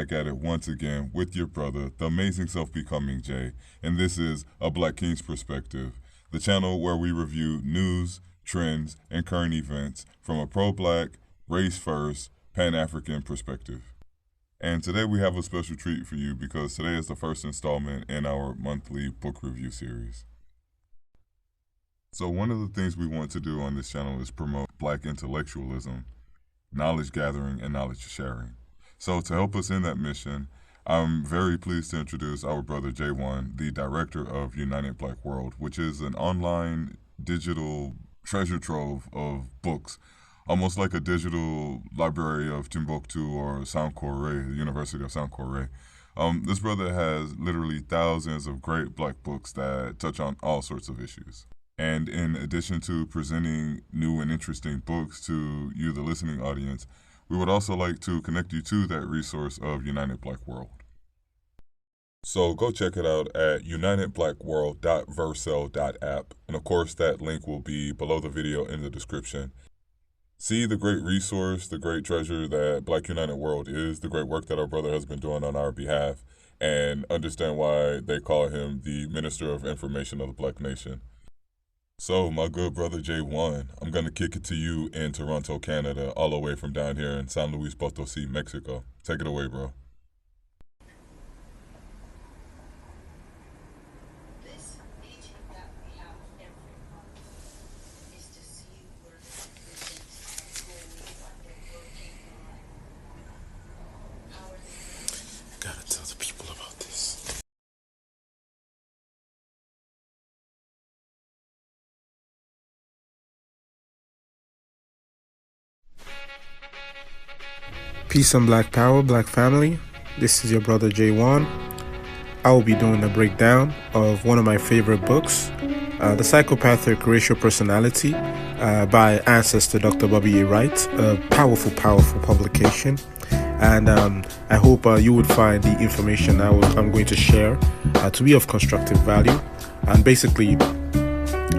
back at it once again with your brother, the amazing self-becoming Jay, and this is A Black King's Perspective, the channel where we review news, trends, and current events from a pro-black, race-first, Pan-African perspective. And today we have a special treat for you because today is the first installment in our monthly book review series. So one of the things we want to do on this channel is promote Black intellectualism, knowledge gathering, and knowledge sharing. So to help us in that mission, I'm very pleased to introduce our brother Jay, the director of United Black World, which is an online digital treasure trove of books, almost like a digital library of Timbuktu or Sankore, the University of Sankore. This brother has literally thousands of great Black books that touch on all sorts of issues. And in addition to presenting new and interesting books to you, the listening audience, we would also like to connect you to that resource of United Black World. So go check it out at unitedblackworld.vercel.app. And of course, that link will be below the video in the description. See the great resource, the great treasure that Black United World is, the great work that our brother has been doing on our behalf, and understand why they call him the Minister of Information of the Black Nation. So, my good brother Jay, I'm going to kick it to you in Toronto, Canada, all the way from down here in San Luis Potosi, Mexico. Take it away, bro. This meeting that we have every month is to see where the represents are going, what they're working on. How are they? Gotta tell the people about this. Peace and Black Power, Black Family. This is your brother Jay. I will be doing a breakdown of one of my favorite books, The Psychopathic Racial Personality by ancestor Dr. Wright. A powerful publication. And I hope you would find the information I'm going to share to be of constructive value. And basically,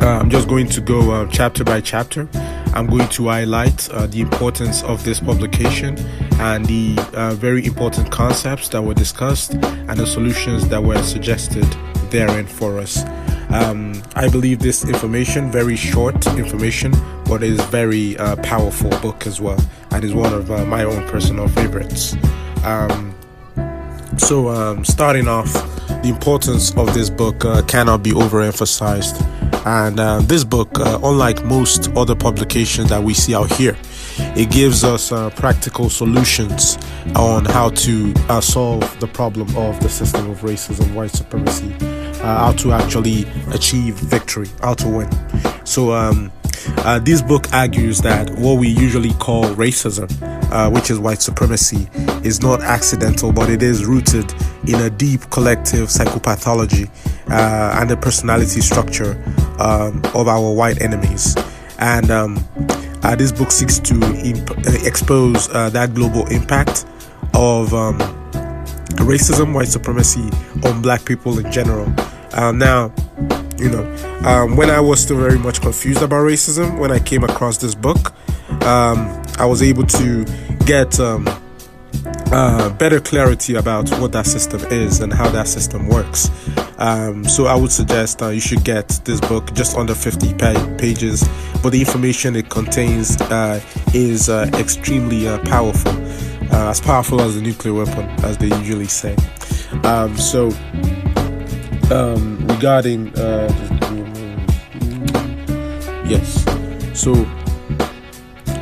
I'm just going to go chapter by chapter. I'm going to highlight the importance of this publication and the very important concepts that were discussed and the solutions that were suggested therein for us. I believe this information, very short information, but it is very powerful book as well, and is one of my own personal favorites. Starting off, the importance of this book cannot be overemphasized. And this book, unlike most other publications that we see out here, it gives us practical solutions on how to solve the problem of the system of racism, white supremacy, how to actually achieve victory, how to win. So this book argues that what we usually call racism, which is white supremacy, is not accidental, but it is rooted in a deep collective psychopathology and the personality structure of our white enemies. And this book seeks to expose that global impact of racism, white supremacy on Black people in general. When I was still very much confused about racism, when I came across this book, I was able to get better clarity about what that system is and how that system works. So I would suggest you should get this book, just under 50 pages, but the information it contains is extremely powerful, as powerful as the nuclear weapon, as they usually say. Regarding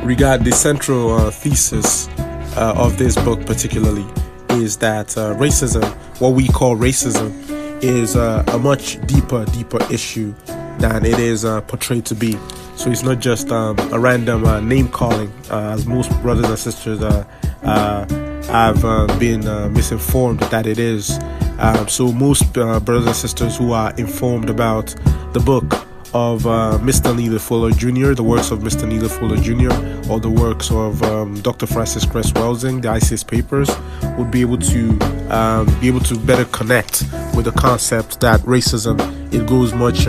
regard the central thesis of this book particularly is that racism, what we call racism, is a much deeper issue than it is portrayed to be. So it's not just a random name calling, as most brothers and sisters have been misinformed that it is. So most brothers and sisters who are informed about the book of Mr. Neely Fuller Jr., the works of Mr. Neely Fuller Jr., or the works of Dr. Francis Cress Welsing, the ISIS papers, would be able to better connect with the concept that racism, it goes much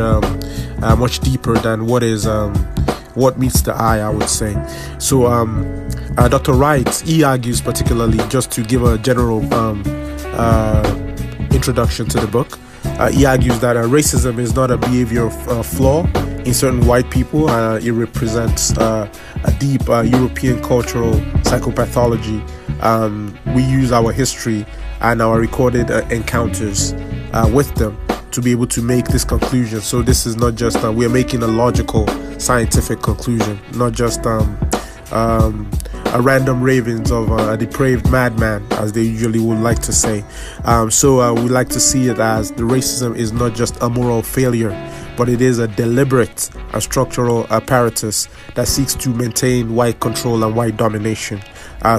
deeper than what meets the eye, I would say. So Dr. Wright, he argues particularly, just to give a general introduction to the book, he argues that racism is not a behavior flaw in certain white people. It represents a deep European cultural psychopathology. We use our history and our recorded encounters with them to be able to make this conclusion. So this is not just we are making a logical scientific conclusion, not just a random ravings of a depraved madman, as they usually would like to say. So we like to see it as the racism is not just a moral failure, but it is a deliberate and structural apparatus that seeks to maintain white control and white domination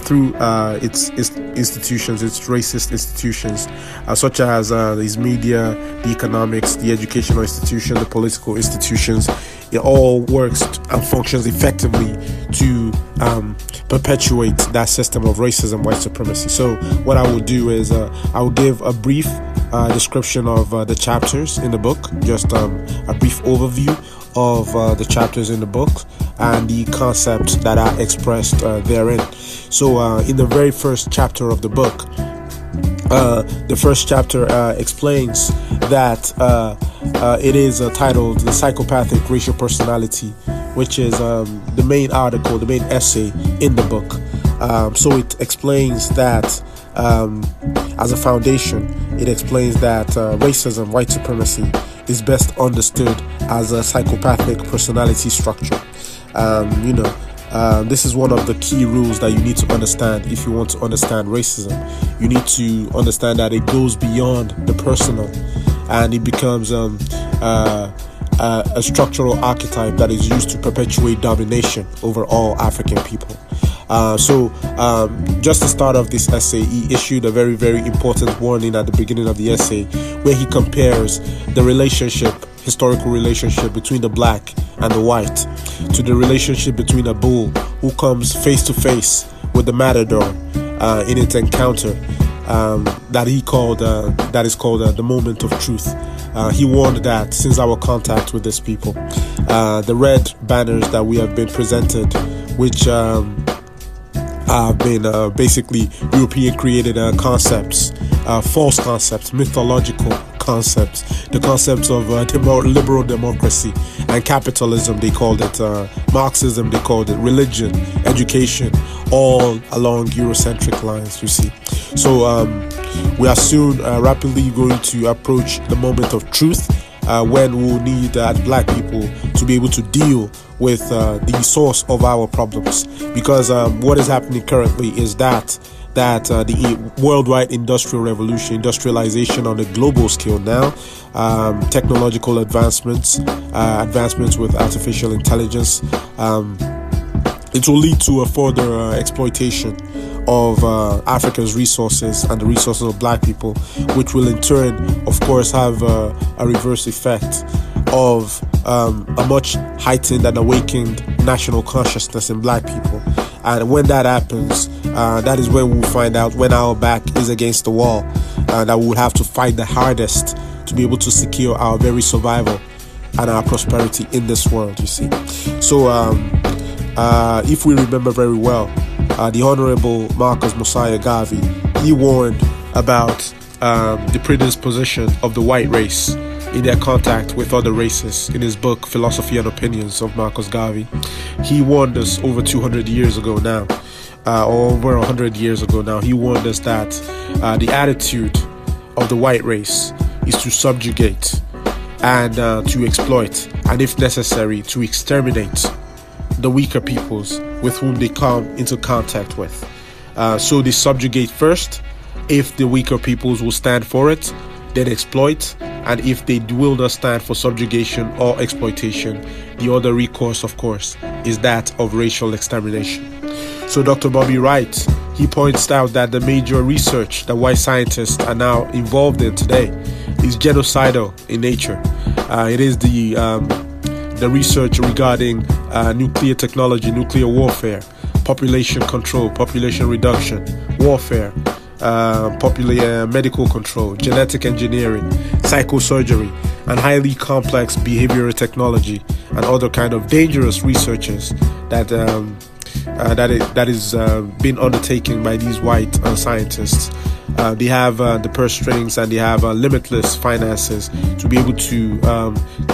through its institutions, its racist institutions, such as these media, the economics, the educational institutions, the political institutions. It all works and functions effectively to perpetuate that system of racism, white supremacy. So what I will do is I will give a brief description of the chapters in the book, just a brief overview of the chapters in the book and the concepts that are expressed therein. So in the very first chapter of the book, the first chapter explains that it is titled The Psychopathic Racial Personality, which is the main article, the main essay in the book. So it explains that as a foundation, it explains that racism, white supremacy, is best understood as a psychopathic personality structure. This is one of the key rules that you need to understand if you want to understand racism. You need to understand that it goes beyond the personal, and it becomes a structural archetype that is used to perpetuate domination over all African people. So just the start of this essay, he issued a very, very important warning at the beginning of the essay, where he compares the historical relationship between the black and the white to the relationship between a bull who comes face to face with the matador in its encounter that is called the moment of truth. He warned that since our contact with these people, the red banners that we have been presented, which have been basically European created concepts, false concepts, mythological concepts, the concepts of liberal democracy and capitalism, they called it, Marxism, they called it, religion, education, all along Eurocentric lines, you see. So we are soon rapidly going to approach the moment of truth, when we will need black people to be able to deal with the source of our problems, because what is happening currently is that the worldwide industrial revolution, industrialization on a global scale now, technological advancements with artificial intelligence, it will lead to a further exploitation of Africa's resources and the resources of black people, which will in turn, of course, have a reverse effect of a much heightened and awakened national consciousness in black people. And when that happens, that is when we'll find out, when our back is against the wall, that we will have to fight the hardest to be able to secure our very survival and our prosperity in this world, you see. So if we remember very well, the Honorable Marcus Mosiah Garvey, he warned about the predisposition of the white race in their contact with other races in his book Philosophy and Opinions of Marcus Garvey. He warned us over 200 years ago now, or over 100 years ago now. He warned us that the attitude of the white race is to subjugate and to exploit, and if necessary, to exterminate the weaker peoples with whom they come into contact with. So they subjugate first. If the weaker peoples will stand for it, then exploit. And if they will not stand for subjugation or exploitation, the other recourse, of course, is that of racial extermination. So Dr. Bobby Wright, he points out that the major research that white scientists are now involved in today is genocidal in nature. It is the research regarding nuclear technology, nuclear warfare, population control, population reduction, warfare, medical control, genetic engineering, psychosurgery, and highly complex behavioral technology, and other kind of dangerous researches that that is being undertaken by these white scientists. They have the purse strings, and they have limitless finances to be able to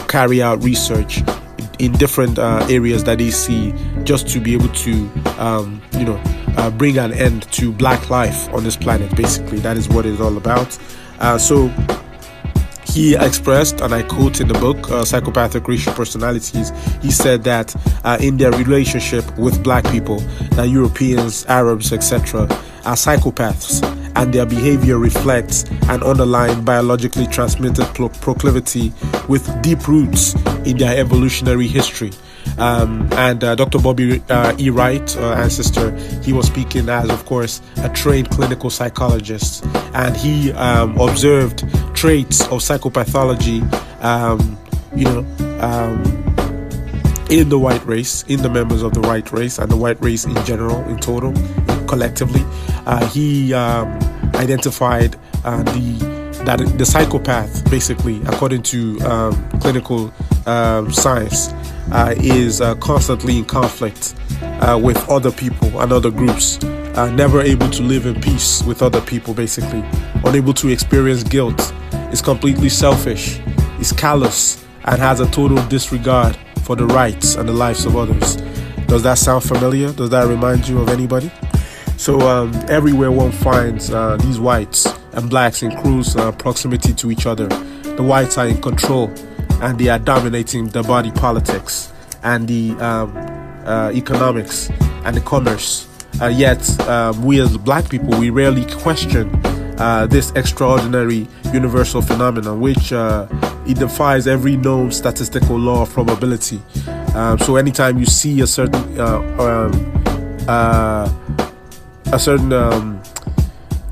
carry out research in different areas that they see, just to be able to bring an end to black life on this planet. Basically, that is what it's all about. So he expressed, and I quote in the book, Psychopathic Racial Personalities, he said that in their relationship with black people, that Europeans, Arabs, etc., are psychopaths, and their behavior reflects an underlying biologically transmitted proclivity with deep roots in their evolutionary history. And Dr. Bobby E. Wright, ancestor, he was speaking as, of course, a trained clinical psychologist, and he observed traits of psychopathology, in the white race, in the members of the white race, and the white race in general, in total, collectively. He identified that the psychopath, basically, according to clinical science, is constantly in conflict with other people and other groups, never able to live in peace with other people, basically, unable to experience guilt, is completely selfish, is callous, and has a total disregard for the rights and the lives of others. Does that sound familiar? Does that remind you of anybody? So everywhere one finds these whites and blacks in close proximity to each other, the whites are in control, and they are dominating the body politics and the economics and the commerce. Yet we as black people, we rarely question this extraordinary universal phenomenon, which it defies every known statistical law of probability. So anytime you see a certain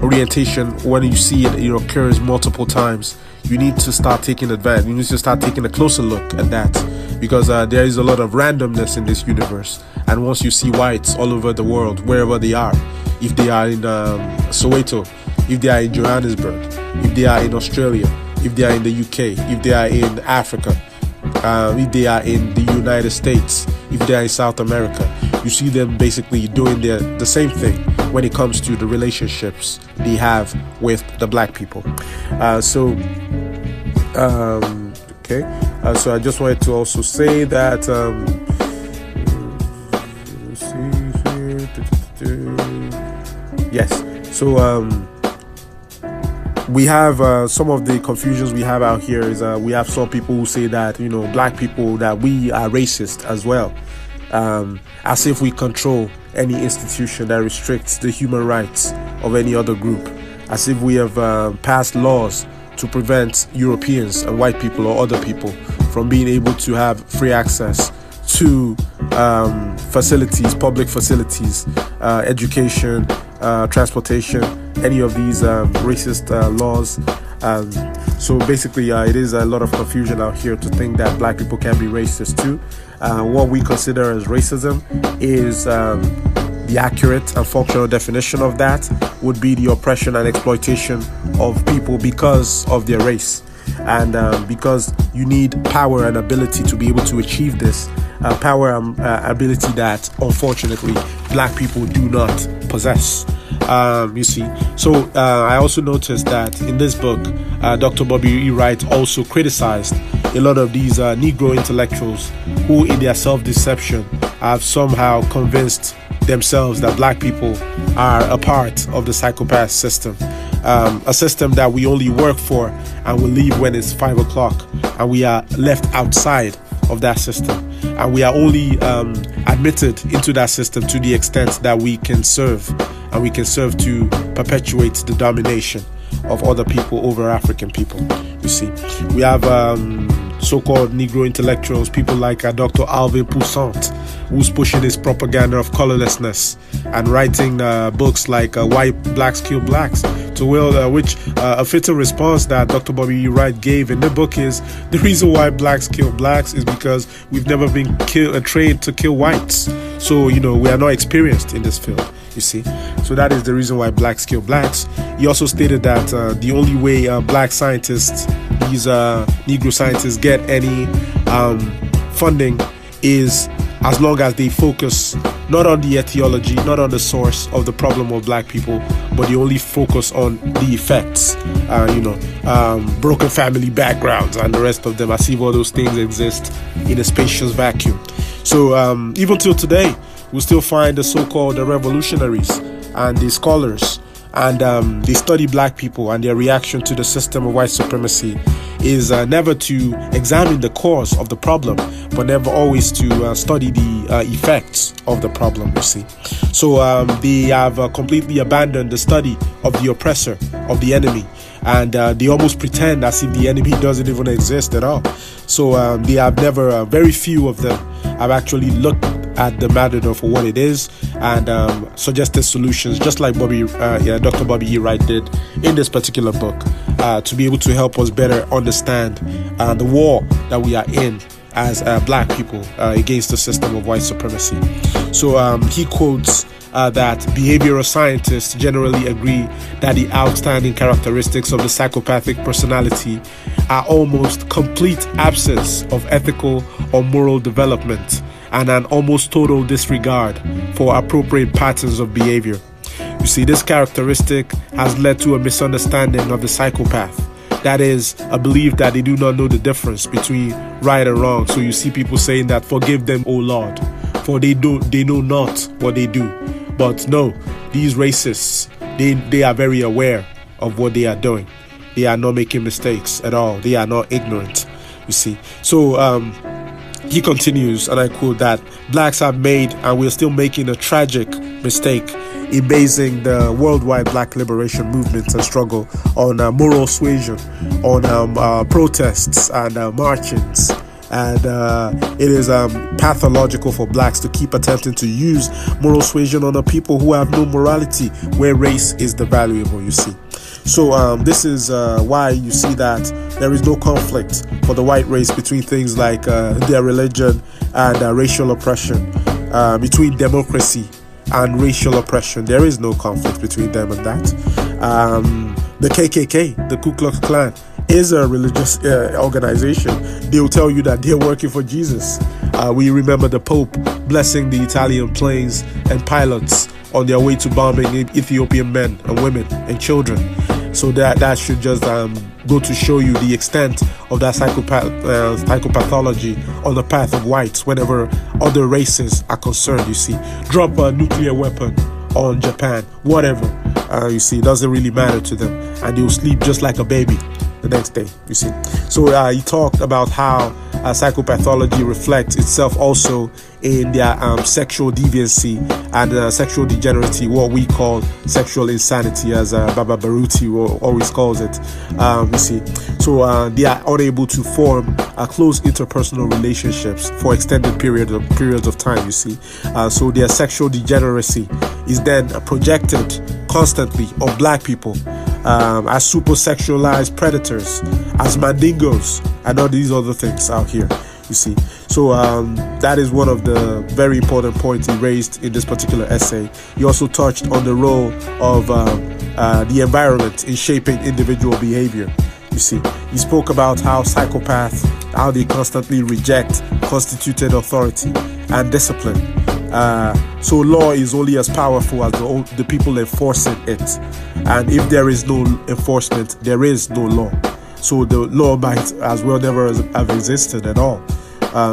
orientation, when you see it occurs multiple times, you need to start taking advantage. You need to start taking a closer look at that, because there is a lot of randomness in this universe. And once you see whites all over the world, wherever they are, if they are in Soweto, if they are in Johannesburg, if they are in Australia, if they are in the UK, if they are in Africa, if they are in the United States, if they are in South America, you see them basically doing the same thing when it comes to the relationships they have with the black people. So I just wanted to also say that yes, so we have some of the confusions we have out here is we have some people who say that black people, that we are racist as well, as if we control any institution that restricts the human rights of any other group, as if we have passed laws to prevent Europeans and white people or other people from being able to have free access to facilities, public facilities, education, transportation, any of these racist laws. So basically it is a lot of confusion out here to think that black people can be racist too. What we consider as racism is the accurate and functional definition of that would be the oppression and exploitation of people because of their race. And because you need power and ability to be able to achieve this, power and ability that unfortunately black people do not possess. You see, so I also noticed that in this book, Dr. Bobby E. Wright also criticized a lot of these Negro intellectuals who, in their self-deception, have somehow convinced themselves that black people are a part of the psychopath system, a system that we only work for and will leave when it's 5 o'clock, and we are left outside of that system, and we are only admitted into that system to the extent that we can serve, and we can serve to perpetuate the domination of other people over African people. You see, we have so-called Negro intellectuals, people like Dr. Alvin Poussant, who's pushing his propaganda of colorlessness and writing books like Why Blacks Kill Blacks, to which a fitting response that Dr. Bobby E. Wright gave in the book is, the reason why blacks kill blacks is because we've never been trained to kill whites. So, we are not experienced in this field, you see. So that is the reason why blacks kill blacks. He also stated that the only way black scientists, these Negro scientists, get any funding is as long as they focus not on the etiology, not on the source of the problem of black people, but they only focus on the effects, broken family backgrounds and the rest of them, as if all those things exist in a spacious vacuum. So even till today, we still find the so-called revolutionaries and the scholars, and they study black people, and their reaction to the system of white supremacy is never to examine the cause of the problem, but never always to study the effects of the problem, you see. So they have completely abandoned the study of the oppressor, of the enemy, and they almost pretend as if the enemy doesn't even exist at all. So they have never, very few of them have actually looked at the matter for what it is and suggested solutions, just like Dr. Bobby E. Wright did in this particular book, to be able to help us better understand the war that we are in as black people against the system of white supremacy. So he quotes that behavioral scientists generally agree that the outstanding characteristics of the psychopathic personality are almost complete absence of ethical or moral development and an almost total disregard for appropriate patterns of behavior. You see, this characteristic has led to a misunderstanding of the psychopath. That is, a belief that they do not know the difference between right and wrong. So you see people saying that, forgive them, O Lord, for they know not what they do. But no, these racists, they are very aware of what they are doing. They are not making mistakes at all. They are not ignorant, you see. So he continues, and I quote, that blacks have made and we're still making a tragic mistake in basing the worldwide black liberation movement and struggle on moral suasion, on protests and marchings. And it is pathological for blacks to keep attempting to use moral suasion on the people who have no morality, where race is the valuable, you see. So this is why you see that there is no conflict for the white race between things like their religion and racial oppression, between democracy and racial oppression. There is no conflict between them and that. The KKK, the Ku Klux Klan, is a religious organization. They'll tell you that they're working for Jesus. We remember the Pope blessing the Italian planes and pilots on their way to bombing Ethiopian men and women and children. So that should just go to show you the extent of that psychopathology on the path of whites whenever other races are concerned, you see. Drop a nuclear weapon on Japan, whatever, you see, it doesn't really matter to them, and they'll sleep just like a baby the next day, you see. So he talked about how psychopathology reflects itself also in their sexual deviancy and sexual degeneracy, what we call sexual insanity, as Baba Baruti always calls it, you see. So they are unable to form close interpersonal relationships for extended periods of time, you see. So their sexual degeneracy is then projected constantly on black people as super-sexualized predators, as mandingos, and all these other things out here, you see. So that is one of the very important points he raised in this particular essay. He also touched on the role of the environment in shaping individual behavior, you see. He spoke about how psychopaths, how they constantly reject constituted authority and discipline. So law is only as powerful as the people enforcing it, and if there is no enforcement, there is no law. So the law might as well never have existed at all.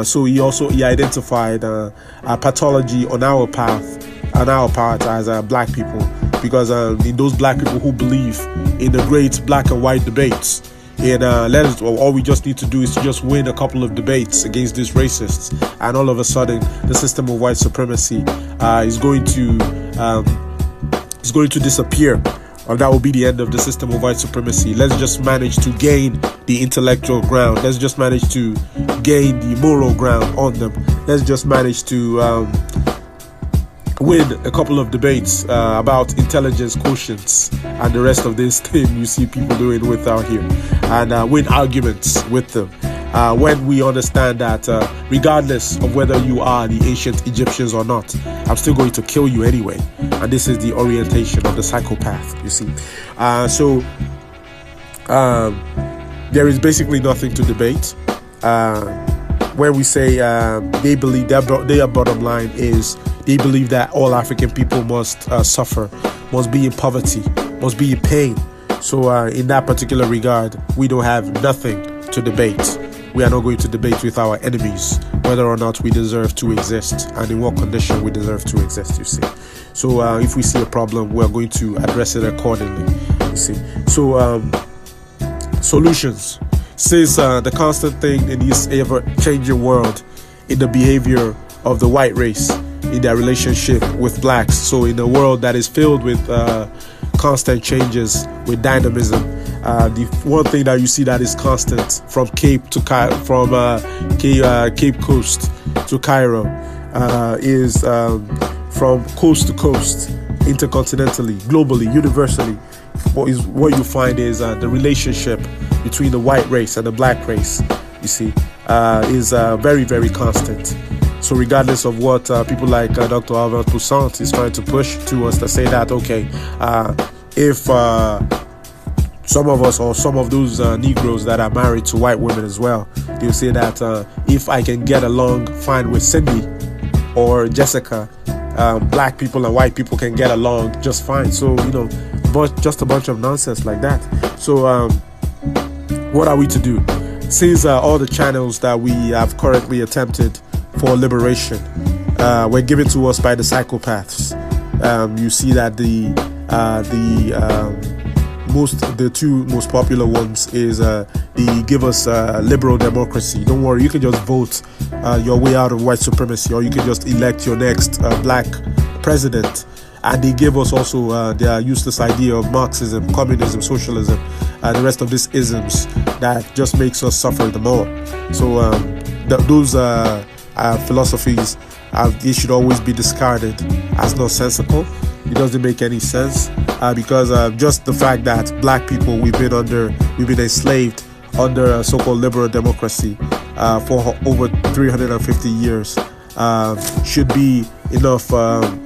So he identified a pathology on our part as black people, because in those black people who believe in the great black and white debates, and all we just need to do is to just win a couple of debates against these racists, and all of a sudden the system of white supremacy is going to disappear, and that will be the end of the system of white supremacy. Let's just manage to gain the intellectual ground. Let's just manage to gain the moral ground on them. Let's just manage to win a couple of debates about intelligence quotients and the rest of this thing you see people doing with out here, and win arguments with them. When we understand that regardless of whether you are the ancient Egyptians or not, I'm still going to kill you anyway. And this is the orientation of the psychopath, you see. So there is basically nothing to debate. When we say they believe their bottom line is They believe that all African people must suffer, must be in poverty, must be in pain. So in that particular regard, we don't have nothing to debate. We are not going to debate with our enemies whether or not we deserve to exist and in what condition we deserve to exist, you see. So if we see a problem, we are going to address it accordingly, you see. So solutions. Since the constant thing in this ever-changing world, in the behavior of the white race, in their relationship with blacks, so in a world that is filled with constant changes, with dynamism, the one thing that you see that is constant from Cape Coast to Cairo is from coast to coast, intercontinentally, globally, universally. What you find is the relationship between the white race and the black race, you see, is very, very constant. So regardless of what people like Dr. Alvin Toussaint is trying to push to us to say that, okay, if some of us or some of those Negroes that are married to white women as well, they'll say that if I can get along fine with Cindy or Jessica, black people and white people can get along just fine. So, just a bunch of nonsense like that. So what are we to do? Since all the channels that we have currently attempted for liberation were given to us by the psychopaths, you see that the two most popular ones is they give us liberal democracy. Don't worry, you can just vote your way out of white supremacy, or you can just elect your next black president. And they give us also their useless idea of Marxism, communism, socialism, and the rest of these isms that just makes us suffer the more. So those philosophies, they should always be discarded as nonsensical. It doesn't make any sense because just the fact that black people, we've been enslaved under so-called liberal democracy for over 350 years should be enough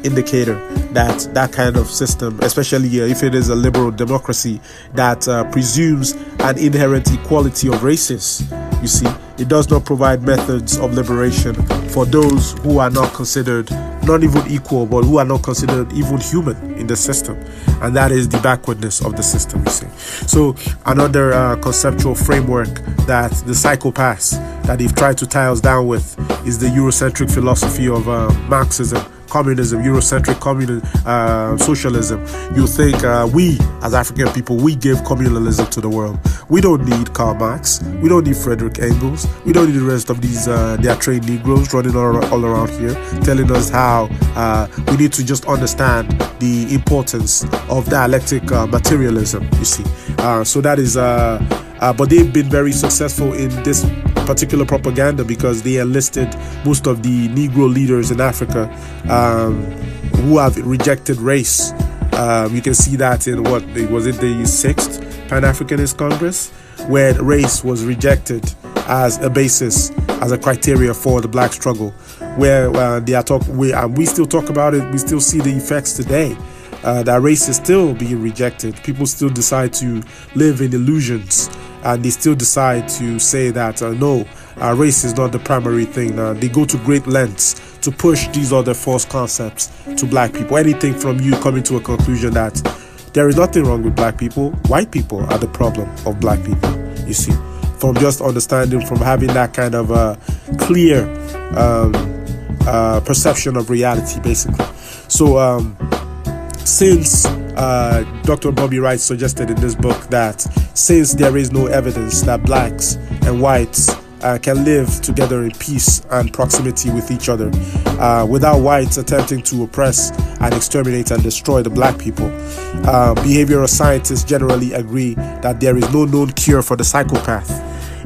indicator that kind of system, especially if it is a liberal democracy that presumes an inherent equality of races, you see, it does not provide methods of liberation for those who are not considered not even equal, but who are not considered even human in the system. And that is the backwardness of the system, you see. So another conceptual framework that the psychopaths that they've tried to tie us down with is the Eurocentric philosophy of Marxism, communism, Eurocentric socialism. You think we, as African people, we give communalism to the world. We don't need Karl Marx. We don't need Frederick Engels. We don't need the rest of these their trained Negroes running all around here telling us how we need to just understand the importance of dialectic materialism, you see. So that is, but they've been very successful in this particular propaganda because they enlisted most of the Negro leaders in Africa who have rejected race. You can see that in the 6th Pan-Africanist Congress, where race was rejected as a basis, as a criteria for the black struggle, where we still talk about it. We still see the effects today. That race is still being rejected. People still decide to live in illusions, and they still decide to say that no, race is not the primary thing. They go to great lengths to push these other false concepts to black people. Anything from you coming to a conclusion that there is nothing wrong with black people. White people are the problem of black people, you see. From just understanding, from having that kind of clear perception of reality, basically. So since Dr. Bobby Wright suggested in this book that since there is no evidence that blacks and whites can live together in peace and proximity with each other without whites attempting to oppress and exterminate and destroy the black people, behavioral scientists generally agree that there is no known cure for the psychopath.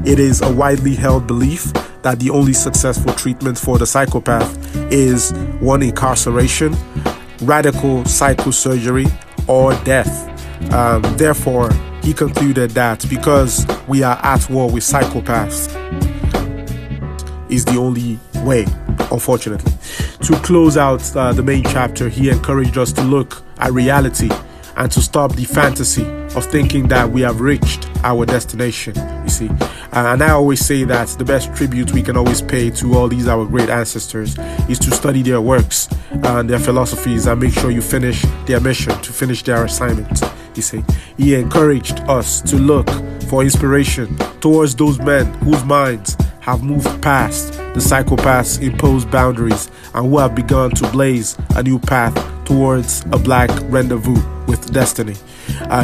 It is a widely held belief that the only successful treatment for the psychopath is one, incarceration, radical psychosurgery, or death. Therefore, he concluded that because we are at war with psychopaths is the only way, unfortunately. To close out the main chapter, he encouraged us to look at reality and to stop the fantasy of thinking that we have reached our destination, you see. And I always say that the best tribute we can always pay to all these our great ancestors is to study their works and their philosophies and make sure you finish their mission, to finish their assignment, you see. He encouraged us to look for inspiration towards those men whose minds have moved past the psychopath's imposed boundaries and who have begun to blaze a new path towards a black rendezvous with destiny.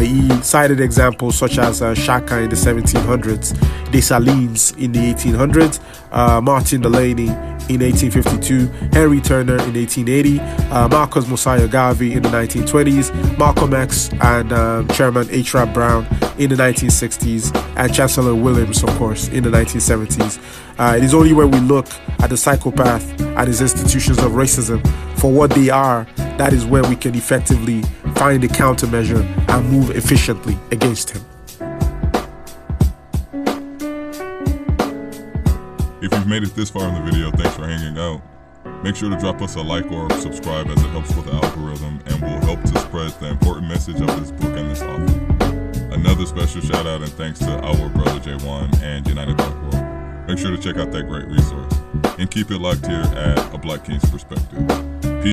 He cited examples such as Shaka in the 1700s, Dessalines in the 1800s, Martin Delaney in 1852, Henry Turner in 1880, Marcus Mosiah Garvey in the 1920s, Malcolm X and Chairman H. Rap Brown in the 1960s, and Chancellor Williams, of course, in the 1970s. It is only when we look at the psychopath and his institutions of racism for what they are, that is where we can effectively find a countermeasure and move efficiently against him. If you've made it this far in the video, thanks for hanging out. Make sure to drop us a like or subscribe, as it helps with the algorithm and will help to spread the important message of this book and this author. Another special shout out and thanks to our Brotha Jay and United Black World. Make sure to check out that great resource and keep it locked here at A Black King's Perspective.